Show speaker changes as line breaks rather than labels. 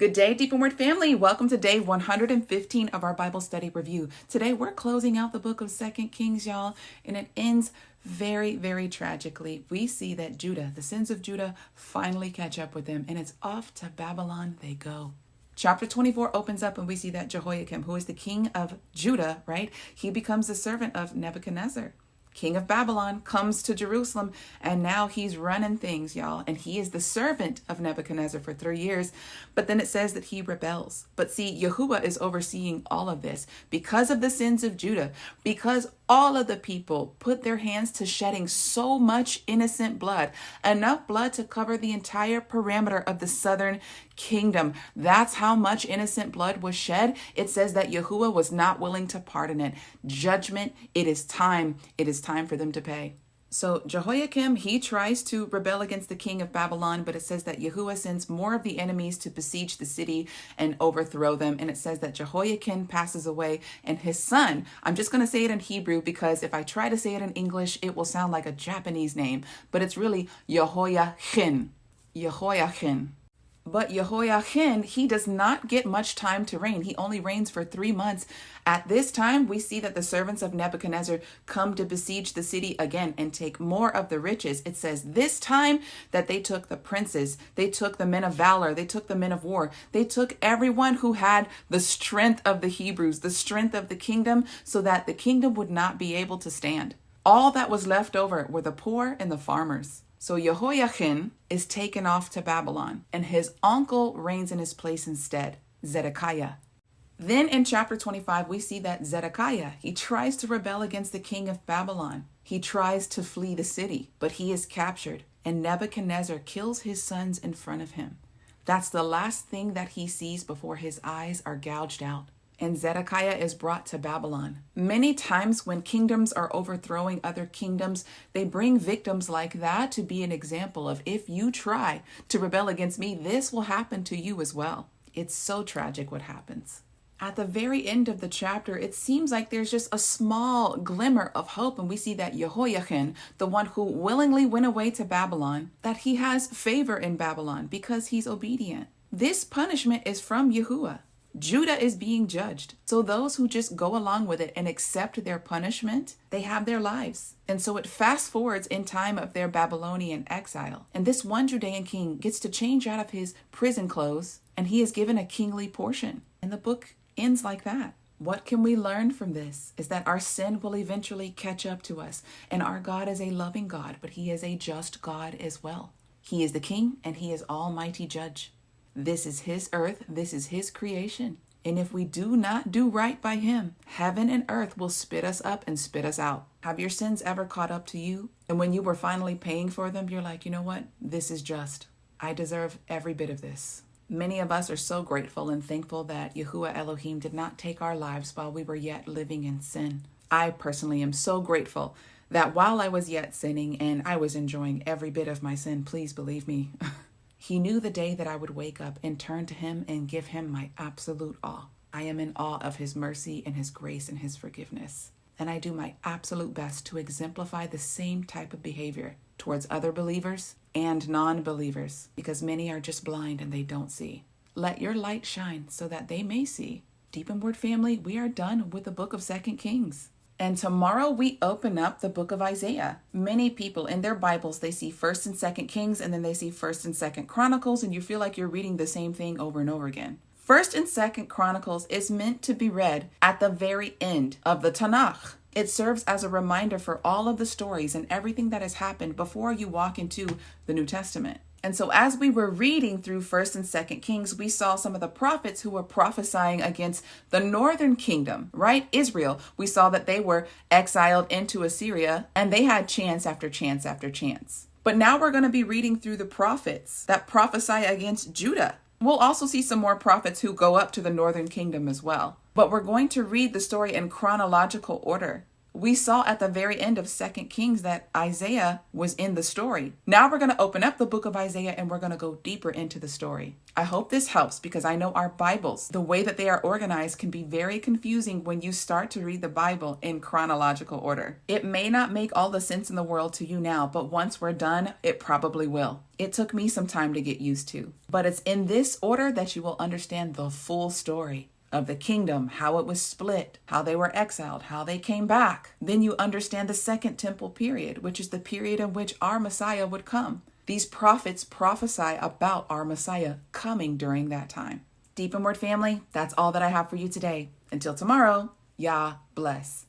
Good day, Deep Word family. Welcome to day 115 of our Bible study review. Today, we're closing out the book of 2 Kings, y'all, and it ends very, very tragically. We see that Judah, the sins of Judah, finally catch up with them, and it's off to Babylon they go. Chapter 24 opens up, and we see that Jehoiakim, who is the king of Judah, right? He becomes the servant of Nebuchadnezzar. King of Babylon comes to Jerusalem, and now he's running things, y'all. And he is the servant of Nebuchadnezzar for 3 years. But then it says that he rebels. But see, Yahuwah is overseeing all of this because of the sins of Judah, because all of the people put their hands to shedding so much innocent blood, enough blood to cover the entire perimeter of the southern kingdom. That's how much innocent blood was shed. It says that Yahuwah was not willing to pardon it. Judgment, it is time. It is time for them to pay. So Jehoiakim, he tries to rebel against the king of Babylon, but it says that Yahuwah sends more of the enemies to besiege the city and overthrow them. And it says that Jehoiakim passes away, and his son, I'm just going to say it in Hebrew because if I try to say it in English, it will sound like a Japanese name, but it's really Jehoiachin. Jehoiachin. But Jehoiachin, he does not get much time to reign. He only reigns for 3 months. At this time, we see that the servants of Nebuchadnezzar come to besiege the city again and take more of the riches. It says this time that they took the princes, they took the men of valor, they took the men of war, they took everyone who had the strength of the Hebrews, the strength of the kingdom, so that the kingdom would not be able to stand. All that was left over were the poor and the farmers. So Jehoiachin is taken off to Babylon, and his uncle reigns in his place instead, Zedekiah. Then in chapter 25, we see that Zedekiah, he tries to rebel against the king of Babylon. He tries to flee the city, but he is captured, and Nebuchadnezzar kills his sons in front of him. That's the last thing that he sees before his eyes are gouged out. And Zedekiah is brought to Babylon. Many times when kingdoms are overthrowing other kingdoms, they bring victims like that to be an example of, if you try to rebel against me, this will happen to you as well. It's so tragic what happens. At the very end of the chapter, it seems like there's just a small glimmer of hope, and we see that Jehoiachin, the one who willingly went away to Babylon, that he has favor in Babylon because he's obedient. This punishment is from Yahuwah. Judah is being judged. So those who just go along with it and accept their punishment, they have their lives. And so it fast forwards in time of their Babylonian exile. And this one Judean king gets to change out of his prison clothes, and he is given a kingly portion. And the book ends like that. What can we learn from this is that our sin will eventually catch up to us. And our God is a loving God, but he is a just God as well. He is the king, and he is almighty judge. This is his earth. This is his creation. And if we do not do right by him, heaven and earth will spit us up and spit us out. Have your sins ever caught up to you? And when you were finally paying for them, you're like, you know what? This is just. I deserve every bit of this. Many of us are so grateful and thankful that Yahuwah Elohim did not take our lives while we were yet living in sin. I personally am so grateful that while I was yet sinning and I was enjoying every bit of my sin, please believe me, he knew the day that I would wake up and turn to him and give him my absolute awe. I am in awe of his mercy and his grace and his forgiveness. And I do my absolute best to exemplify the same type of behavior towards other believers and non-believers, because many are just blind and they don't see. Let your light shine so that they may see. Deep in Word family, we are done with the book of 2 Kings. And tomorrow we open up the book of Isaiah. Many people in their Bibles, they see 1st and 2nd Kings, and then they see 1st and 2nd Chronicles, and you feel like you're reading the same thing over and over again. 1st and 2nd Chronicles is meant to be read at the very end of the Tanakh. It serves as a reminder for all of the stories and everything that has happened before you walk into the New Testament. And so as we were reading through 1st and 2nd Kings, we saw some of the prophets who were prophesying against the northern kingdom, right? Israel. We saw that they were exiled into Assyria, and they had chance after chance after chance. But now we're going to be reading through the prophets that prophesy against Judah. We'll also see some more prophets who go up to the northern kingdom as well. But we're going to read the story in chronological order. We saw at the very end of 2 Kings that Isaiah was in the story. Now we're going to open up the book of Isaiah and we're going to go deeper into the story. I hope this helps because I know our Bibles, the way that they are organized, can be very confusing when you start to read the Bible in chronological order. It may not make all the sense in the world to you now, but once we're done, it probably will. It took me some time to get used to. But it's in this order that you will understand the full story of the kingdom, how it was split, how they were exiled, how they came back. Then you understand the Second Temple period, which is the period in which our Messiah would come. These prophets prophesy about our Messiah coming during that time. Deep in Word family, that's all that I have for you today. Until tomorrow, YAH bless.